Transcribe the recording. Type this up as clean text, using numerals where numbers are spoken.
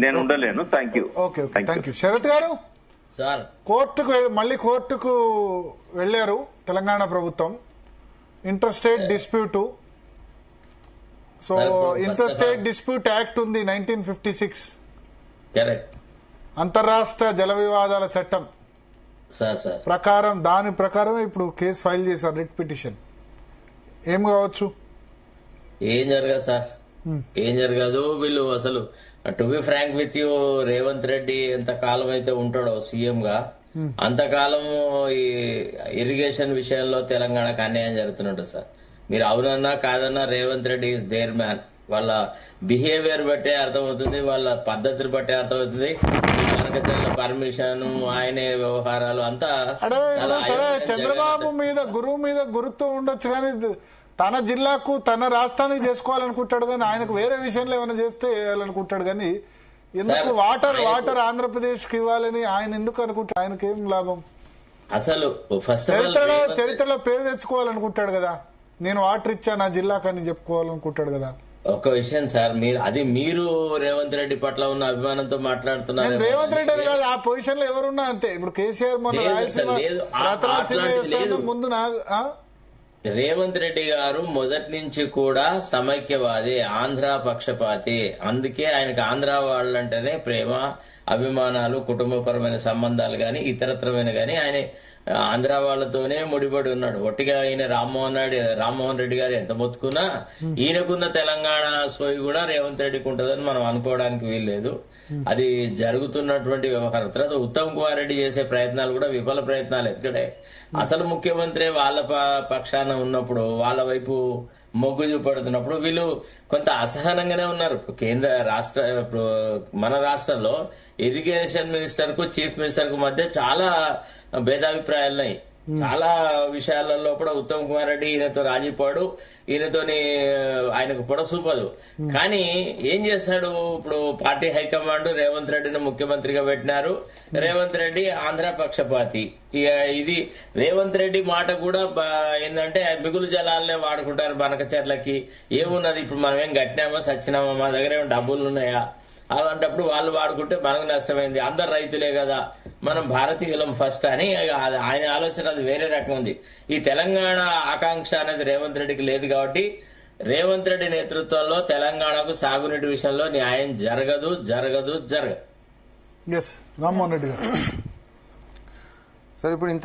నేను ఉండలేను. Thank you. Okay okay, thank you. Sharath garu, sir మళ్ళీ కోర్టుకు వెళ్లారు తెలంగాణ ప్రభుత్వం, inter state dispute. So inter state dispute act ఉంది 1956, కరెక్ట్, అంతర్రాష్ట్ర జల వివాదాల చట్టం ప్రకారం, దాని ప్రకారమే ఇప్పుడు కేసు ఫైల్ చేశారు, రిట్ పిటిషన్. ఏం కావచ్చు? ఏం జరగదు సార్, ఏం జరగదు. వీళ్ళు అసలు to be frank with you, Revanth Reddy ఎంత కాలం అయితే ఉంటాడో సీఎం గా అంతకాలం ఈ ఇరిగేషన్ విషయంలో తెలంగాణకు అన్యాయం జరుగుతుంటుంది సార్. మీరు అవునన్నా కాదన్నా Revanth Reddy is their man. వాళ్ళ బిహేవియర్ బట్టే అర్థమవుతుంది, వాళ్ళ పద్ధతిని బట్టే అర్థమవుతుంది. కనకచర్ల పర్మిషన్, ఆయనే వ్యవహారాలు అంతా. చంద్రబాబు మీద గురువు మీద గురుత్వం ఉండొచ్చు కానీ తన జిల్లాకు తన రాష్ట్రానికి చేసుకోవాలనుకుంటాడు కానీ ఆయనకు వేరే విషయంలో ఏమైనా చేస్తే వేయాలనుకుంటాడు కానీ ఎందుకు వాటర్ ఆంధ్రప్రదేశ్ కి ఇవ్వాలని ఆయన ఎందుకు అనుకుంటాడు? ఆయనకేం లాభం? అసలు ఫస్ట్ చరిత్రలో పేరు తెచ్చుకోవాలనుకుంటాడు కదా, నేను వాటర్ ఇచ్చా నా జిల్లాకు అని చెప్పుకోవాలనుకుంటాడు కదా. ఒక విషయం సార్, మీరు రేవంత్ రెడ్డి పట్ల ఉన్న అభిమానంతో మాట్లాడుతున్నారు. రేవంత్ రెడ్డి అని కాదు, ఆ పొజిషన్ లో ఎవరున్నా అంతే. ఇప్పుడు కేసీఆర్ మొన్న ముందు రేవంత్ రెడ్డి గారు మొదటి నుంచి కూడా సమైక్యవాది, ఆంధ్ర పక్షపాతి. అందుకే ఆయనకు ఆంధ్ర వాళ్ళంటేనే ప్రేమ, అభిమానాలు, కుటుంబపరమైన సంబంధాలు గాని ఇతరత్రమైన గాని ఆయన ఆంధ్ర వాళ్ళతోనే ముడిపడి ఉన్నాడు. ఒట్టిగా ఈయన రామ్మోహన్ రెడ్డి గారు ఎంత మొత్తుకున్నా ఈయనకున్న తెలంగాణ సోయి కూడా రేవంత్ రెడ్డికి ఉంటుందని మనం అనుకోవడానికి వీల్లేదు. అది జరుగుతున్నటువంటి వ్యవహారం. తర్వాత ఉత్తమ్ కుమార్ రెడ్డి చేసే ప్రయత్నాలు కూడా విఫల ప్రయత్నాలు. ఎందుకంటే అసలు ముఖ్యమంత్రి వాళ్ళ పక్షాన ఉన్నప్పుడు, వాళ్ళ వైపు మొగ్గు చూపడుతున్నప్పుడు వీళ్ళు కొంత అసహనంగానే ఉన్నారు. మన రాష్ట్రంలో ఇరిగేషన్ మినిస్టర్ కు చీఫ్ మినిస్టర్ కు మధ్య చాలా భేదాభిప్రాయాలున్నాయి. చాలా విషయాలలో కూడా ఉత్తమ్ కుమార్ రెడ్డి ఈయనతో రాజీపాడు, ఈయనతోని ఆయనకు పొడసూపదు. కానీ ఏం చేస్తాడు? ఇప్పుడు పార్టీ హైకమాండ్ రేవంత్ రెడ్డిని ముఖ్యమంత్రిగా పెట్టినారు. రేవంత్ రెడ్డి ఆంధ్ర పక్షపాతి. ఇది రేవంత్ రెడ్డి మాట కూడా ఏంటంటే మిగులు జలాలనే వాడుకుంటారు బనకచర్లకి. ఏమున్నది ఇప్పుడు మనం ఏం కట్టినామా సచ్చినామా, మా దగ్గర ఏమైనా డబ్బులు ఉన్నాయా? అలాంటప్పుడు వాళ్ళు వాడుకుంటే మనకు నష్టమైంది. అందరు రైతులే కదా, మనం భారతీయులం ఫస్ట్ అని ఆయన ఆలోచన అది వేరే రకం ఉంది. ఈ తెలంగాణ ఆకాంక్ష అనేది రేవంత్ రెడ్డికి లేదు కాబట్టి రేవంత్ రెడ్డి నేతృత్వంలో తెలంగాణకు సాగునీటి విషయంలో న్యాయం జరగదు. రామ్మోహన్ రెడ్డి గారు, సరే ఇప్పుడు ఇంత